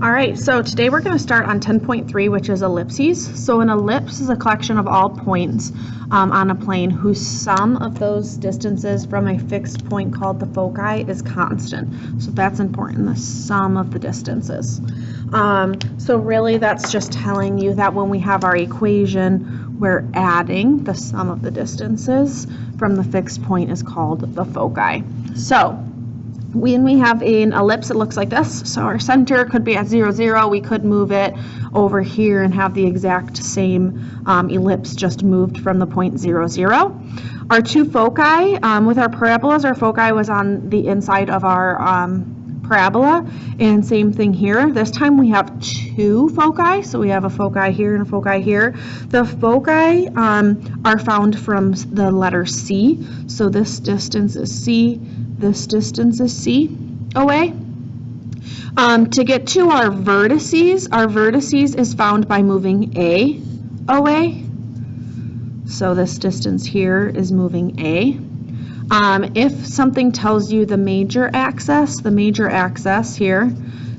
All right, so today we're going to start on 10.3, which is ellipses. So an ellipse is a collection of all points on a plane whose sum of those distances from a fixed point called the foci is constant. So that's important, the sum of the distances. So really that's just telling you that when we have our equation, we're adding the sum of the distances from the fixed point is called the foci. So when we have an ellipse, it looks like this. So our center could be at 0, 0. We could move it over here and have the exact same ellipse just moved from the point 0, 0. Our two foci, with our parabolas, our foci was on the inside of our parabola, and same thing here. This time we have two foci, so we have a foci here and a foci here. The foci are found from the letter C, so this distance is C. This distance is C away. To get to our vertices is found by moving A away. So this distance here is moving A. If something tells you the major axis here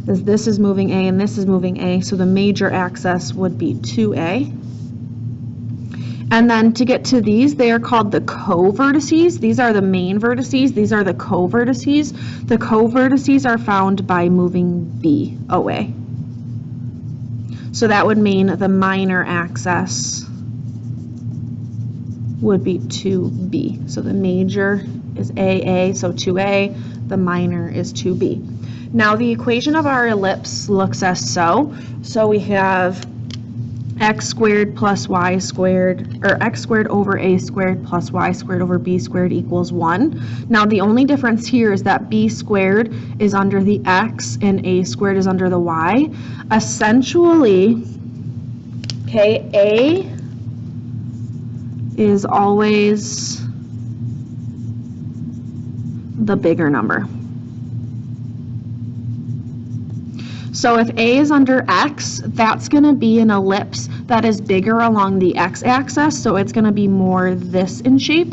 is this is moving A and this is moving A, so the major axis would be 2A. And then to get to these, they are called the co-vertices. These are the main vertices. These are the co-vertices. The co-vertices are found by moving B away. So that would mean the minor axis would be 2B. So the major is AA, so 2A. The minor is 2B. Now the equation of our ellipse looks as so. So we have x squared plus y squared, or x squared over a squared plus y squared over b squared equals 1. Now the only difference here is that b squared is under the x and a squared is under the y. Essentially, okay, a is always the bigger number. So if A is under X, that's going to be an ellipse that is bigger along the X-axis, so it's going to be more this in shape.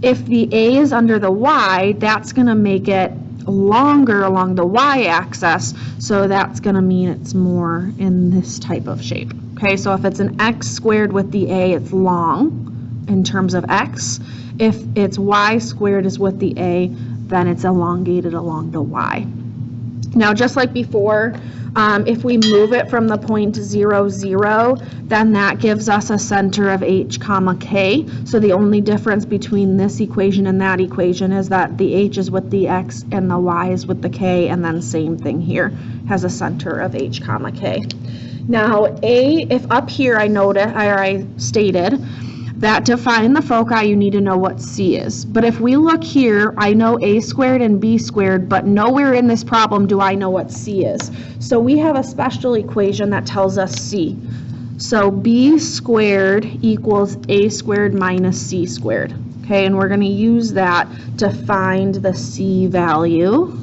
If the A is under the Y, that's going to make it longer along the Y-axis, so that's going to mean it's more in this type of shape. Okay, so if it's an X squared with the A, it's long in terms of X. If it's Y squared is with the A, then it's elongated along the Y. Now, just like before, if we move it from the point 0, 0, then that gives us a center of h comma k. So the only difference between this equation and that equation is that the h is with the x and the y is with the k, and then same thing here, has a center of h comma k. Now, if up here I stated that to find the foci, you need to know what C is. But if we look here, I know A squared and B squared, but nowhere in this problem do I know what C is. So we have a special equation that tells us C. So B squared equals A squared minus C squared. Okay, and we're going to use that to find the C value.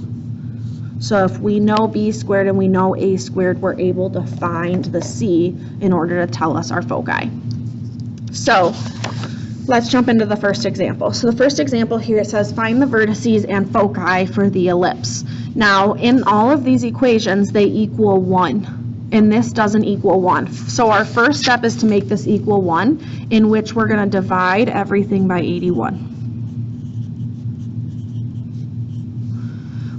So if we know B squared and we know A squared, we're able to find the C in order to tell us our foci. So let's jump into the first example. So the first example here, it says find the vertices and foci for the ellipse. Now in all of these equations, they equal 1, and this doesn't equal 1. So our first step is to make this equal 1, in which we're going to divide everything by 81.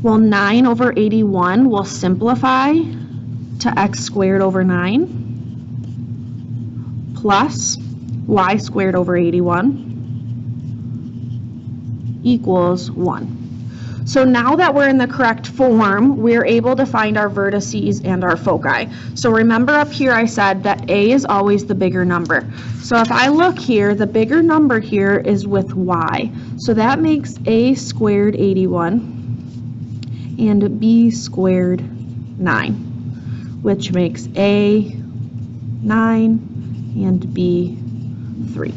Well, 9 over 81 will simplify to x squared over 9 plus y squared over 81 equals 1. So now that we're in the correct form, we're able to find our vertices and our foci. So remember up here I said that A is always the bigger number. So if I look here, the bigger number here is with y. So that makes A squared 81 and B squared 9, which makes A 9 and B 3.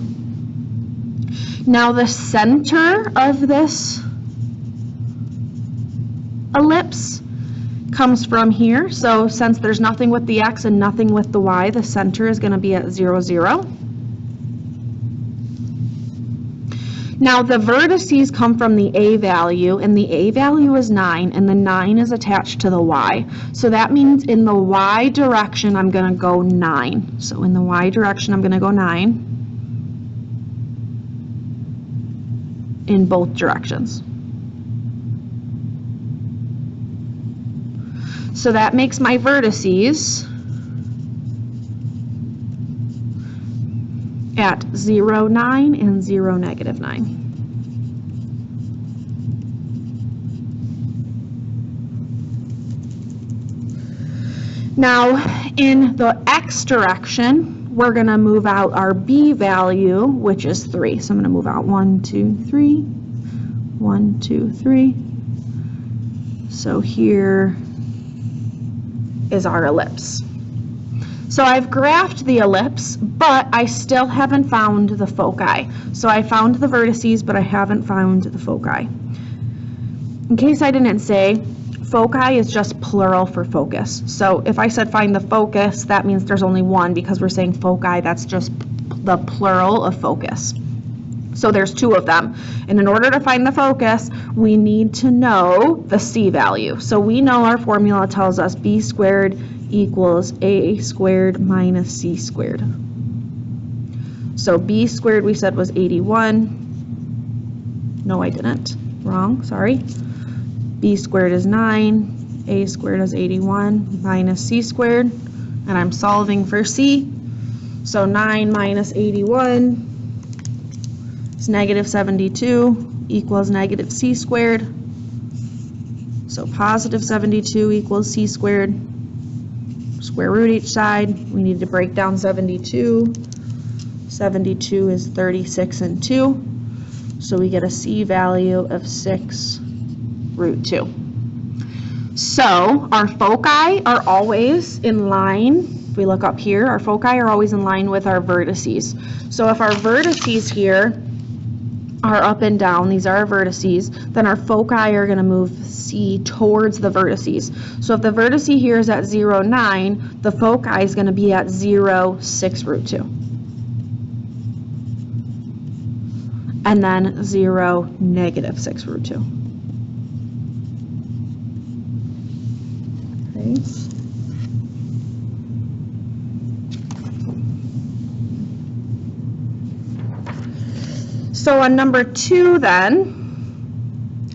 Now the center of this ellipse comes from here. So since there's nothing with the x and nothing with the y, the center is going to be at 0, 0. Now the vertices come from the A value, and the A value is 9, and the 9 is attached to the Y. So that means in the Y direction, I'm going to go 9. So in the Y direction, I'm going to go 9 in both directions. So that makes my vertices at 0, 9 and 0, negative 9. Now in the X direction, we're going to move out our B value, which is 3. So I'm going to move out 1, 2, 3, 1, 2, 3. So here is our ellipse. So I've graphed the ellipse, but I still haven't found the foci. So I found the vertices, but I haven't found the foci. In case I didn't say, foci is just plural for focus. So if I said find the focus, that means there's only one, because we're saying foci, that's just the plural of focus. So there's 2 of them. And in order to find the focus, we need to know the C value. So we know our formula tells us B squared equals A squared minus C squared. So B squared we said was 81. No, I didn't. Wrong, sorry. B squared is 9. A squared is 81 minus C squared. And I'm solving for C. So 9 minus 81 is negative 72 equals negative C squared. So positive 72 equals C squared. Square root each side. We need to break down 72. 72 is 36 and 2. So we get a C value of 6 root 2. So our foci are always in line. If we look up here, our foci are always in line with our vertices. So if our vertices here are up and down, these are our vertices, then our foci are going to move C towards the vertices. So if the vertex here is at 0, 9, the foci is going to be at 0, 6 root 2. And then 0, negative 6 root 2. Okay. So on number 2 then,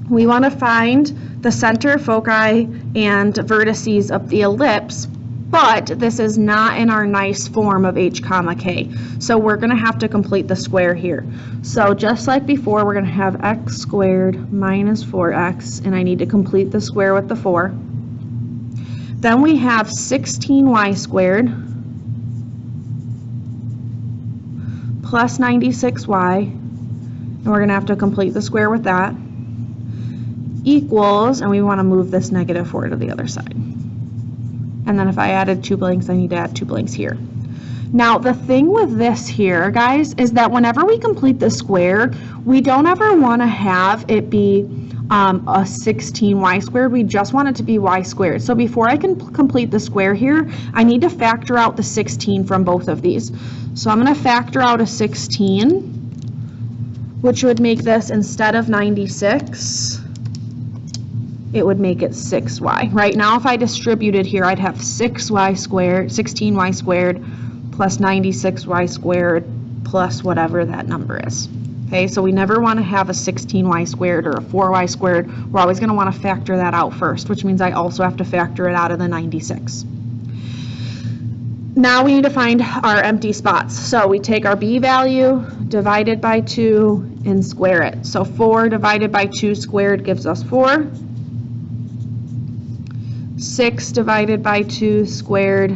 we want to find the center, foci, and vertices of the ellipse, but this is not in our nice form of h comma k. So we're going to have to complete the square here. So just like before, we're going to have x squared minus 4x, and I need to complete the square with the 4. Then we have 16y squared plus 96y, and we're going to have to complete the square with that, equals, and we want to move this negative 4 to the other side. And then if I added 2 blanks, I need to add 2 blanks here. Now the thing with this here, guys, is that whenever we complete the square, we don't ever want to have it be a 16y squared. We just want it to be y squared. So before I can complete the square here, I need to factor out the 16 from both of these. So I'm going to factor out a 16, which would make this, instead of 96, it would make it 6y. Right now, if I distributed here, I'd have 6y squared, 16y squared plus 96y squared plus whatever that number is. Okay, so we never want to have a 16y squared or a 4y squared. We're always going to want to factor that out first, which means I also have to factor it out of the 96. Now we need to find our empty spots. So we take our b value divided by 2 and square it. So 4 divided by 2 squared gives us 4. 6 divided by 2 squared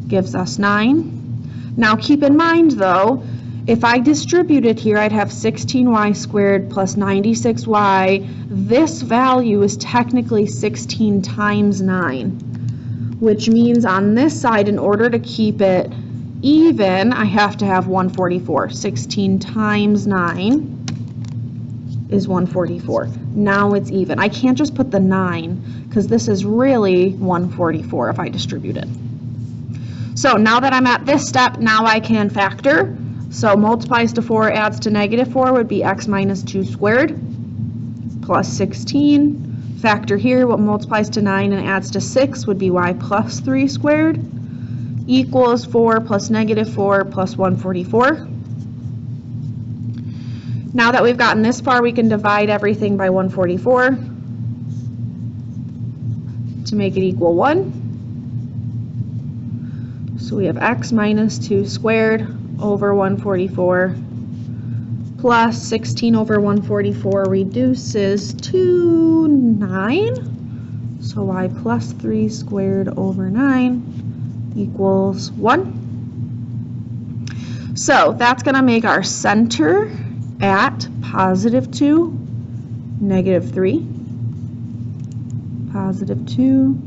gives us 9. Now keep in mind though, if I distributed here, I'd have 16y squared plus 96y. This value is technically 16 times 9, which means on this side, in order to keep it even, I have to have 144. 16 times 9 is 144. Now it's even. I can't just put the 9 because this is really 144 if I distribute it. So now that I'm at this step, now I can factor. So multiplies to 4 adds to negative 4 would be x minus 2 squared plus 16. Factor here, what multiplies to 9 and adds to 6 would be y plus 3 squared equals 4 plus negative 4 plus 144. Now that we've gotten this far, we can divide everything by 144 to make it equal 1. So we have x minus 2 squared over 144 plus 16 over 144 reduces to 9. So y plus 3 squared over 9 equals 1. So that's going to make our center at positive 2, negative 3. Positive 2,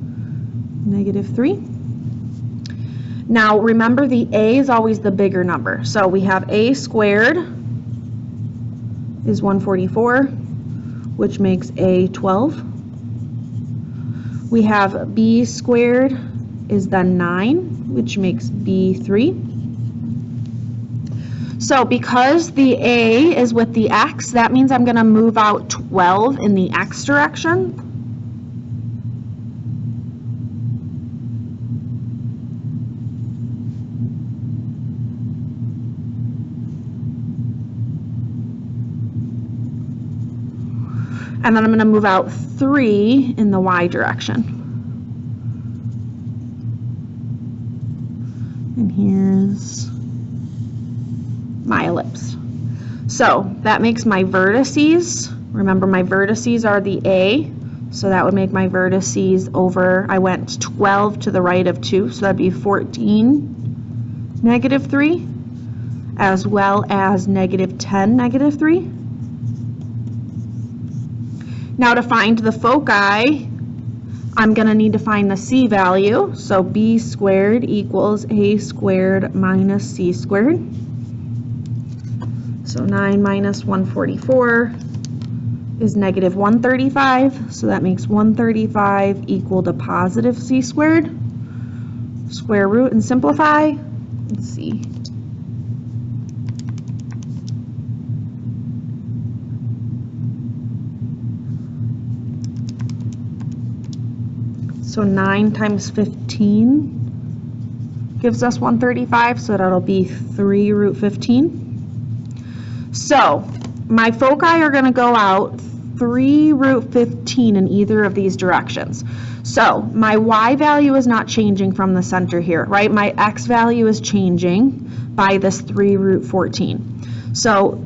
negative 3. Now remember, the a is always the bigger number. So we have a squared is 144, which makes a 12. We have b squared is then 9, which makes b 3. So because the a is with the x, that means I'm going to move out 12 in the x direction. And then I'm going to move out 3 in the y direction. And here's my ellipse. So that makes my vertices. Remember, my vertices are the a, so that would make my vertices over, I went 12 to the right of 2, so that'd be 14, negative 3, as well as negative 10, negative 3. Now to find the foci, I'm going to need to find the c value. So b squared equals a squared minus c squared. So 9 minus 144 is negative 135. So that makes 135 equal to positive c squared. Square root and simplify. Let's see. So 9 times 15 gives us 135, so that'll be 3 root 15. So my foci are going to go out 3 root 15 in either of these directions. So my y value is not changing from the center here, right? My x value is changing by this 3 root 14. So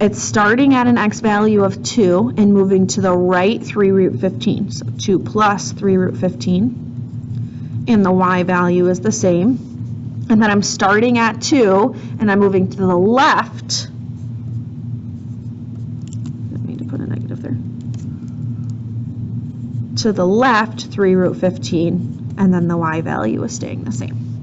it's starting at an x value of 2 and moving to the right 3 root 15. So 2 plus 3 root 15. And the y value is the same. And then I'm starting at 2 and I'm moving to the left. I need to put a negative there. To the left 3 root 15. And then the y value is staying the same.